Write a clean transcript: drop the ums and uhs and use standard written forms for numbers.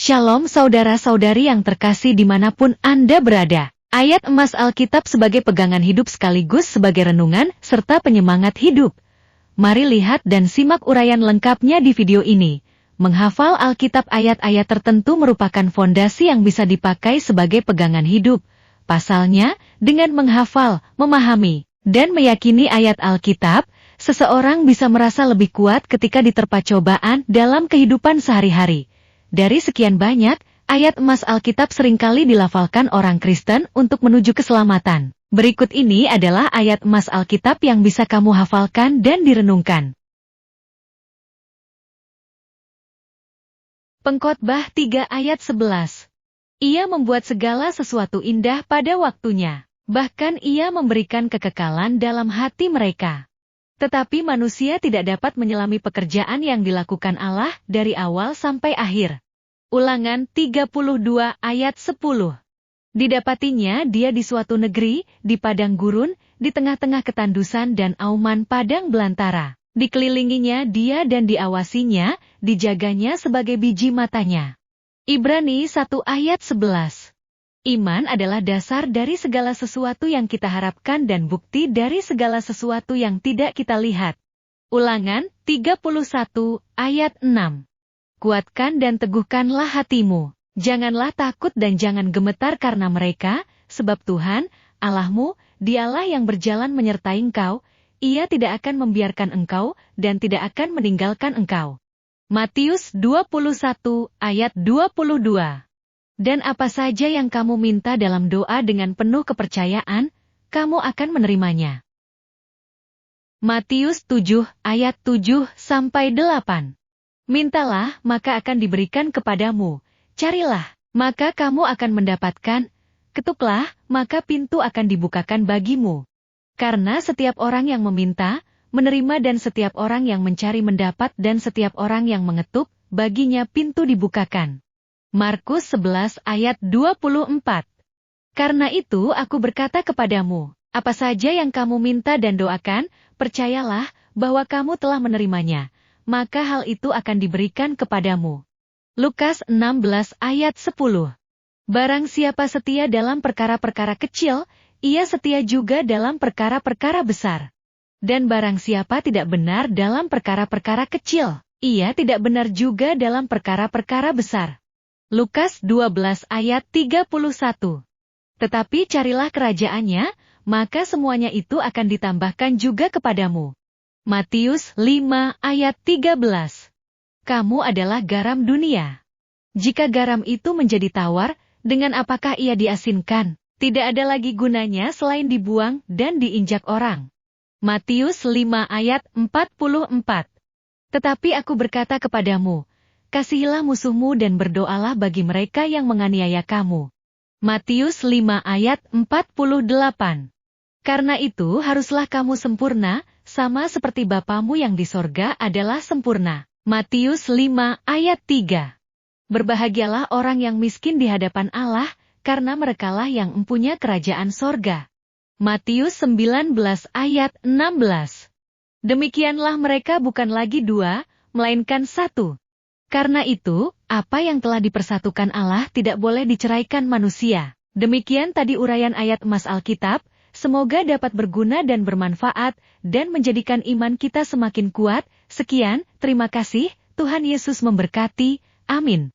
Shalom saudara-saudari yang terkasih dimanapun Anda berada. Ayat emas Alkitab sebagai pegangan hidup sekaligus sebagai renungan serta penyemangat hidup. Mari lihat dan simak uraian lengkapnya di video ini. Menghafal Alkitab ayat-ayat tertentu merupakan fondasi yang bisa dipakai sebagai pegangan hidup. Pasalnya, dengan menghafal, memahami, dan meyakini ayat Alkitab, seseorang bisa merasa lebih kuat ketika diterpa cobaan dalam kehidupan sehari-hari. Dari sekian banyak, ayat emas Alkitab seringkali dilafalkan orang Kristen untuk menuju keselamatan. Berikut ini adalah ayat emas Alkitab yang bisa kamu hafalkan dan direnungkan. Pengkhotbah 3 ayat 11. Ia membuat segala sesuatu indah pada waktunya. Bahkan ia memberikan kekekalan dalam hati mereka. Tetapi manusia tidak dapat menyelami pekerjaan yang dilakukan Allah dari awal sampai akhir. Ulangan 32 ayat 10. Didapatinya dia di suatu negeri, di padang gurun, di tengah-tengah ketandusan dan auman padang belantara. Dikelilinginya dia dan diawasinya, dijaganya sebagai biji matanya. Ibrani 1 ayat 11. Iman adalah dasar dari segala sesuatu yang kita harapkan dan bukti dari segala sesuatu yang tidak kita lihat. Ulangan 31 ayat 6. Kuatkan dan teguhkanlah hatimu. Janganlah takut dan jangan gemetar karena mereka, sebab Tuhan, Allahmu, Dialah yang berjalan menyertai engkau, Ia tidak akan membiarkan engkau, dan tidak akan meninggalkan engkau. Matius 21 ayat 22. Dan apa saja yang kamu minta dalam doa dengan penuh kepercayaan, kamu akan menerimanya. Matius 7 ayat 7-8. Mintalah, maka akan diberikan kepadamu. Carilah, maka kamu akan mendapatkan. Ketuklah, maka pintu akan dibukakan bagimu. Karena setiap orang yang meminta, menerima dan setiap orang yang mencari mendapat dan setiap orang yang mengetuk, baginya pintu dibukakan. Markus 11 ayat 24. Karena itu aku berkata kepadamu, apa saja yang kamu minta dan doakan, percayalah bahwa kamu telah menerimanya. Maka hal itu akan diberikan kepadamu. Lukas 16 ayat 10. Barang siapa setia dalam perkara-perkara kecil, ia setia juga dalam perkara-perkara besar. Dan barang siapa tidak benar dalam perkara-perkara kecil, ia tidak benar juga dalam perkara-perkara besar. Lukas 12 ayat 31. Tetapi carilah kerajaannya, maka semuanya itu akan ditambahkan juga kepadamu. Matius 5 ayat 13. Kamu adalah garam dunia. Jika garam itu menjadi tawar, dengan apakah ia diasinkan? Tidak ada lagi gunanya selain dibuang dan diinjak orang. Matius 5 ayat 44. Tetapi aku berkata kepadamu, kasihilah musuhmu dan berdoalah bagi mereka yang menganiaya kamu. Matius 5 ayat 48. Karena itu haruslah kamu sempurna, sama seperti Bapamu yang di sorga adalah sempurna. Matius 5 ayat 3. Berbahagialah orang yang miskin di hadapan Allah, karena merekalah yang mempunyai kerajaan sorga. Matius 19 ayat 16. Demikianlah mereka bukan lagi dua, melainkan satu. Karena itu, apa yang telah dipersatukan Allah tidak boleh diceraikan manusia. Demikian tadi uraian ayat emas Alkitab. Semoga dapat berguna dan bermanfaat, dan menjadikan iman kita semakin kuat. Sekian, terima kasih, Tuhan Yesus memberkati. Amin.